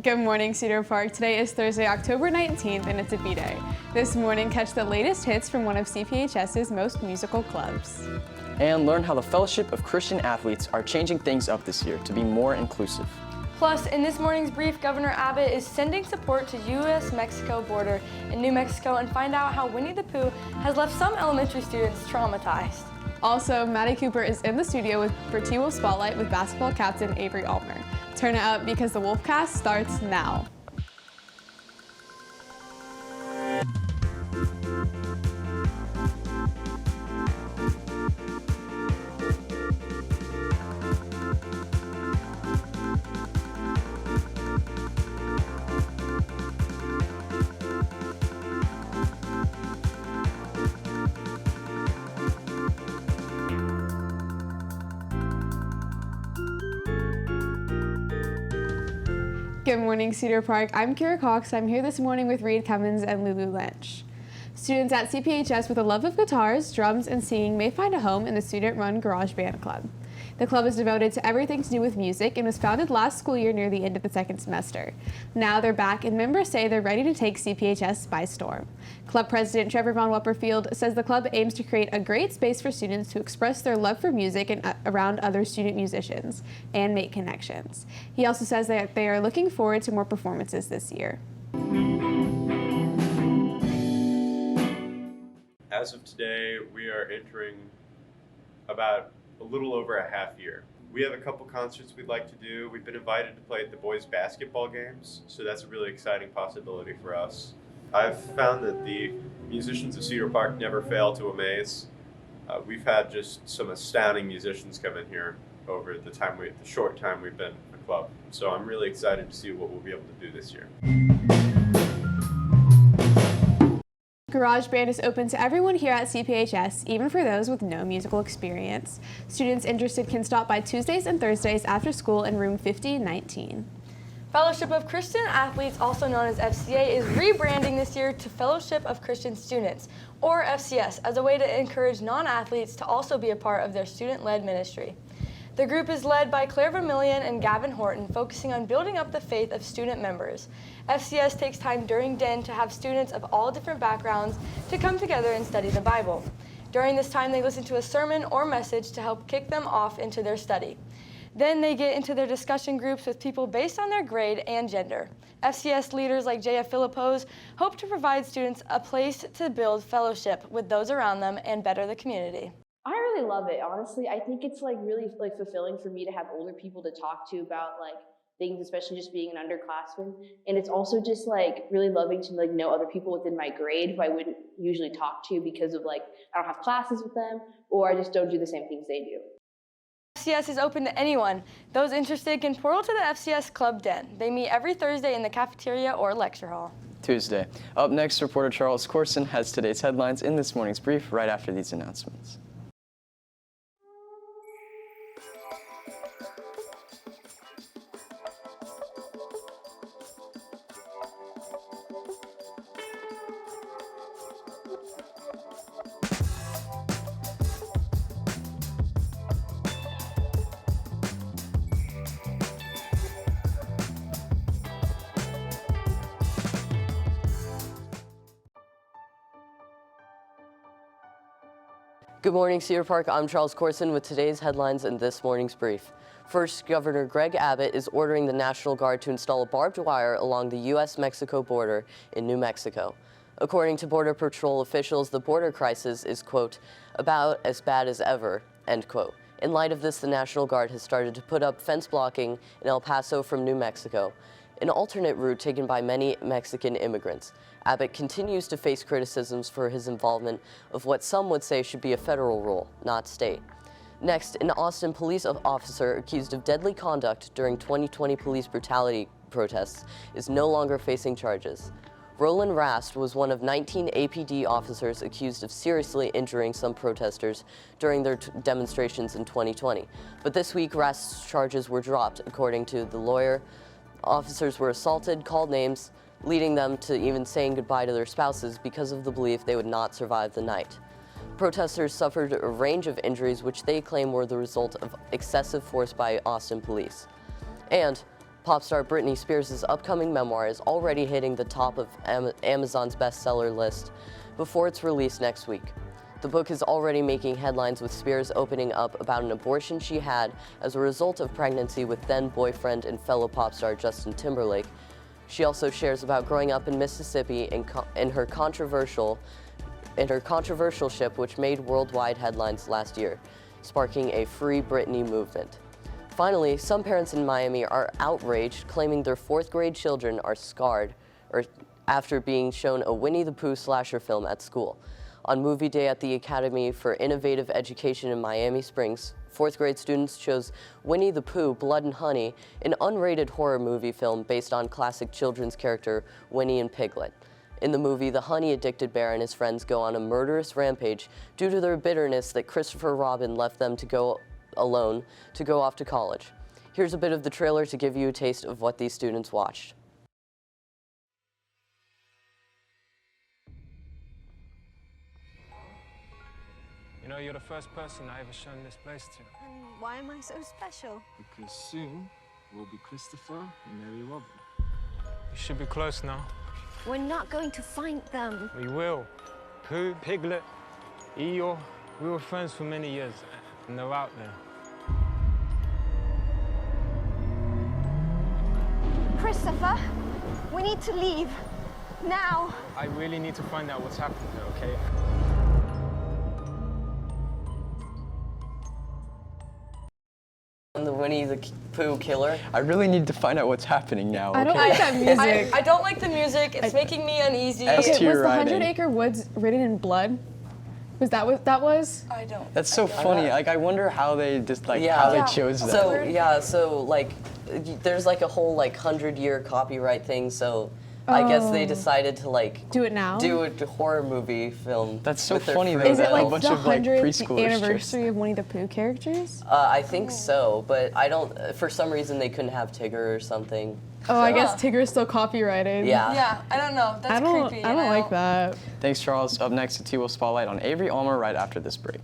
Good morning, Cedar Park. Today is Thursday, October 19th, and it's a B-Day. This morning, catch the latest hits from one of CPHS's most musical clubs. And learn how the Fellowship of Christian Athletes are changing things up this year to be more inclusive. Plus, in this morning's brief, Governor Abbott is sending support to U.S.-Mexico border in New Mexico and find out how Winnie the Pooh has left some elementary students traumatized. Also, Maddie Cooper is in the studio for T-Wolf Spotlight with basketball captain Avery Almer. Turn it up because the Wolfcast starts now. Good morning, Cedar Park. I'm Kira Cox. I'm here this morning with Reed Cummins and Lulu Lynch. Students at CPHS with a love of guitars, drums, and singing may find a home in the student-run Garage Band Club. The club is devoted to everything to do with music and was founded last school year near the end of the second semester. Now they're back, and members say they're ready to take CPHS by storm. Club President Trevor Von Wupperfield says the club aims to create a great space for students to express their love for music and around other student musicians and make connections. He also says that they are looking forward to more performances this year. As of today, we are entering about a little over a half year. We have a couple concerts we'd like to do. We've been invited to play at the boys' basketball games, so that's a really exciting possibility for us. I've found that the musicians of Cedar Park never fail to amaze. We've had just some astounding musicians come in here over the short time we've been a club. So I'm really excited to see what we'll be able to do this year. Garage Band is open to everyone here at CPHS, even for those with no musical experience. Students interested can stop by Tuesdays and Thursdays after school in room 5019. Fellowship of Christian Athletes, also known as FCA, is rebranding this year to Fellowship of Christian Students, or FCS, as a way to encourage non-athletes to also be a part of their student-led ministry. The group is led by Claire Vermillion and Gavin Horton, focusing on building up the faith of student members. FCS takes time during DEN to have students of all different backgrounds to come together and study the Bible. During this time, they listen to a sermon or message to help kick them off into their study. Then they get into their discussion groups with people based on their grade and gender. FCS leaders like J.F. Philippos hope to provide students a place to build fellowship with those around them and better the community. I really love it, honestly. I think it's really fulfilling for me to have older people to talk to about things, especially just being an underclassman. And it's also just really loving to know other people within my grade who I wouldn't usually talk to because of I don't have classes with them, or I just don't do the same things they do. FCS is open to anyone. Those interested can portal to the FCS Club Den. They meet every Thursday in the cafeteria or lecture hall. Tuesday. Up next, reporter Charles Corson has today's headlines in this morning's brief right after these announcements. Good morning, Cedar Park. I'm Charles Corson with today's headlines in this morning's brief. First, Governor Greg Abbott is ordering the National Guard to install a barbed wire along the U.S.-Mexico border in New Mexico. According to Border Patrol officials, the border crisis is, quote, about as bad as ever, end quote. In light of this, the National Guard has started to put up fence blocking in El Paso from New Mexico, an alternate route taken by many Mexican immigrants. Abbott continues to face criticisms for his involvement of what some would say should be a federal role, not state. Next, an Austin police officer accused of deadly conduct during 2020 police brutality protests is no longer facing charges. Roland Rast was one of 19 APD officers accused of seriously injuring some protesters during their demonstrations in 2020. But this week, Rast's charges were dropped, according to the lawyer. Officers were assaulted, called names, leading them to even saying goodbye to their spouses because of the belief they would not survive the night. Protesters suffered a range of injuries which they claim were the result of excessive force by Austin police. And Pop star Britney Spears' upcoming memoir is already hitting the top of Amazon's bestseller list before its release next week. The book is already making headlines, with Spears opening up about an abortion she had as a result of pregnancy with then-boyfriend and fellow pop star Justin Timberlake. She also shares about growing up in Mississippi and her controversial ship, which made worldwide headlines last year, sparking a Free Britney movement. Finally, some parents in Miami are outraged, claiming their fourth-grade children are scarred after being shown a Winnie the Pooh slasher film at school. On movie day at the Academy for Innovative Education in Miami Springs, fourth-grade students chose Winnie the Pooh, Blood and Honey, an unrated horror movie film based on classic children's character Winnie and Piglet. In the movie, the honey-addicted bear and his friends go on a murderous rampage due to their bitterness that Christopher Robin left them to go alone to go off to college. Here's a bit of the trailer to give you a taste of what these students watched. You know, you're the first person I ever shown this place to. And why am I so special? Because soon we'll be Christopher and Mary Robin. You should be close now. We're not going to find them. We will. Pooh, Piglet, Eeyore, we were friends for many years, and they're out there. Christopher, we need to leave. Now. I really need to find out what's happened there, okay? The Winnie the Pooh killer. I really need to find out what's happening now. I don't okay? like that music. I don't like the music. It's making me uneasy. S Okay, tier was the riding. 100 Acre Woods written in blood? Was that what that was? I don't. That's so funny. Like, I wonder how they just how they chose that. So like, there's like a whole like 100-year copyright thing. So I guess they decided to like Do it now? do a horror movie film. That's so with their funny, though, friends. Is it a like bunch the of, like, 100th preschoolers anniversary of Winnie the Pooh characters? I think so, but I don't. For some reason, they couldn't have Tigger or something. Oh, I guess Tigger is still copyrighted. Yeah. Yeah, I don't know. That's I don't, creepy. I don't like that. Thanks, Charles. Up next, the T-Will Spotlight on Avery Almer right after this break.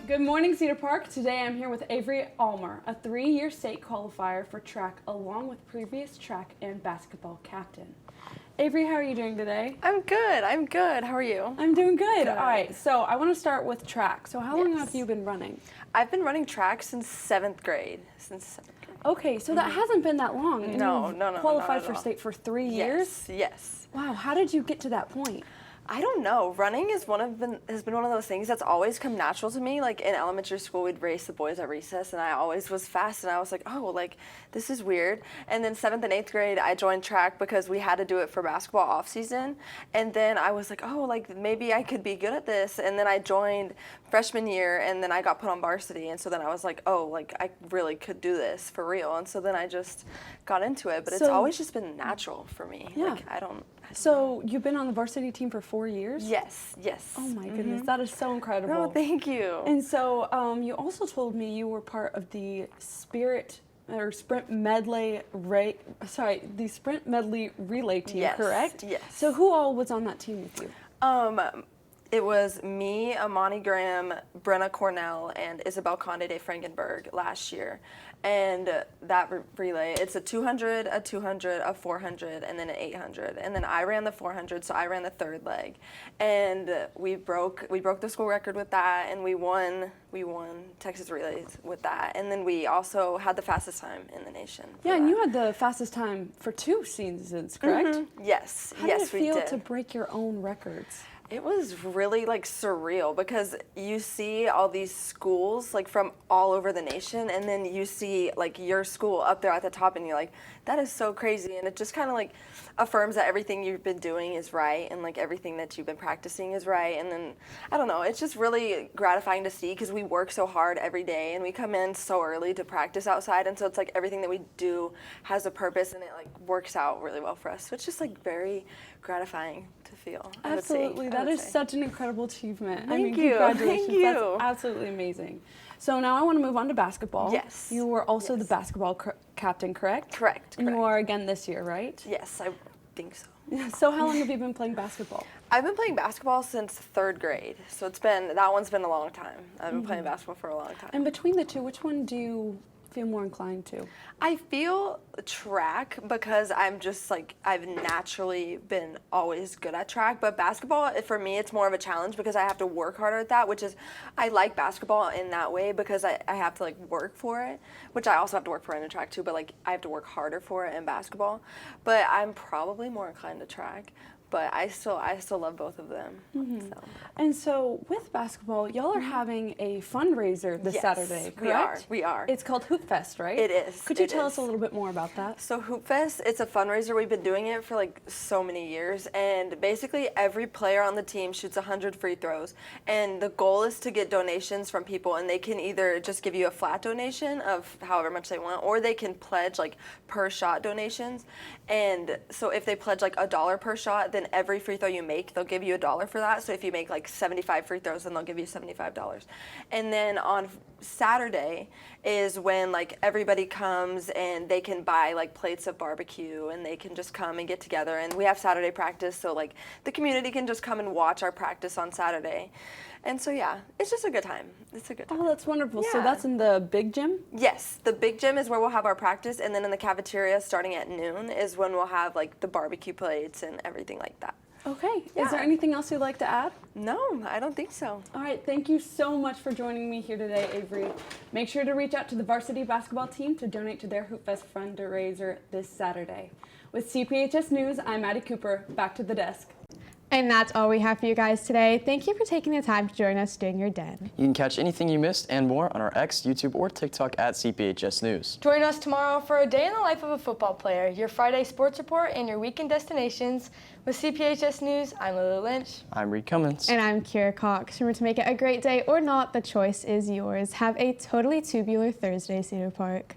Good morning, Cedar Park. Today I'm here with Avery Almer, a 3-year state qualifier for track, along with previous track and basketball captain. Avery, how are you doing today? I'm good. How are you? I'm doing good. All right, so I want to start with track. So how long have you been running? I've been running track since 7th grade. Okay, so that hasn't been that long. and No, you've no, qualified not at for all. state for 3 years? Yes. Wow, how did you get to that point? I don't know. Running is has been one of those things that's always come natural to me. Like in elementary school, we'd race the boys at recess, and I always was fast, and I was like, oh, like this is weird. And then 7th and 8th grade, I joined track because we had to do it for basketball off season. And then I was like, oh, like maybe I could be good at this. And then I joined freshman year, and then I got put on varsity. And so then I was like, oh, like I really could do this for real. And so then I just got into it. But it's always just been natural for me. Yeah. Like I don't. So you've been on the varsity team for 4 years? Yes. Oh my goodness, that is so incredible. No, thank you. And so you also told me you were part of the sprint medley relay team, Yes, correct? yes. So who all was on that team with you? It was me, Amani Graham, Brenna Cornell, and Isabel Conde de Frankenberg last year. And that relay, it's a 200, a 200, a 400, and then an 800. And then I ran the 400, so I ran the third leg. And we broke the school record with that, and we won Texas relays with that. And then we also had the fastest time in the nation. Yeah, and you had the fastest time for 2 seasons, correct? Mm-hmm. Yes, How yes, did it feel we did. to break your own records? It was really like surreal because you see all these schools like from all over the nation, and then you see like your school up there at the top, and you're like, That is so crazy, and it just kind of like affirms that everything you've been doing is right, and like everything that you've been practicing is right. And then I don't know, it's just really gratifying to see because we work so hard every day, and we come in so early to practice outside, and so it's like everything that we do has a purpose, and it like works out really well for us. So it's just like very gratifying to feel. Absolutely, that is such an incredible achievement. Thank you. Congratulations. Thank you. That's absolutely amazing. So now I want to move on to basketball. Yes. You were also the basketball captain, correct? Correct. And you are again this year, right? Yes, I think so. So how long have you been playing basketball? I've been playing basketball since 3rd grade, so that one's been a long time. I've been playing basketball for a long time. And between the two, which one do you feel more inclined to? I feel track because I'm just like, I've naturally been always good at track, but basketball, for me, it's more of a challenge because I have to work harder at that, which is, I like basketball in that way because I have to like work for it, which I also have to work for it in track too, but like I have to work harder for it in basketball. But I'm probably more inclined to track. But I still love both of them. So. And so with basketball, y'all are having a fundraiser this Saturday, correct? We are. It's called Hoop Fest, right? It is. Could you tell us a little bit more about that? So Hoop Fest, it's a fundraiser. We've been doing it for like so many years, and basically every player on the team shoots 100 free throws, and the goal is to get donations from people, and they can either just give you a flat donation of however much they want, or they can pledge like per shot donations. And so if they pledge like $1 per shot, then every free throw you make, they'll give you $1 for that. So if you make like 75 free throws, then they'll give you $75. And then on Saturday is when like everybody comes and they can buy like plates of barbecue, and they can just come and get together. And we have Saturday practice, so like the community can just come and watch our practice on Saturday. And so yeah, it's just a good time. It's a good time. Oh, that's wonderful. Yeah. So that's in the big gym? Yes, the big gym is where we'll have our practice, and then in the cafeteria starting at noon is when we'll have like the barbecue plates and everything like that. Okay. Yeah. Is there anything else you'd like to add? No, I don't think so. All right. Thank you so much for joining me here today, Avery. Make sure to reach out to the varsity basketball team to donate to their Hoop Fest fundraiser this Saturday. With CPHS News, I'm Maddie Cooper. Back to the desk. And that's all we have for you guys today. Thank you for taking the time to join us during your den. You can catch anything you missed and more on our X, YouTube, or TikTok at CPHS News. Join us tomorrow for a day in the life of a football player, your Friday sports report, and your weekend destinations. With CPHS News, I'm Lily Lynch. I'm Reed Cummins. And I'm Kira Cox. Remember to make it a great day or not, the choice is yours. Have a totally tubular Thursday, Cedar Park.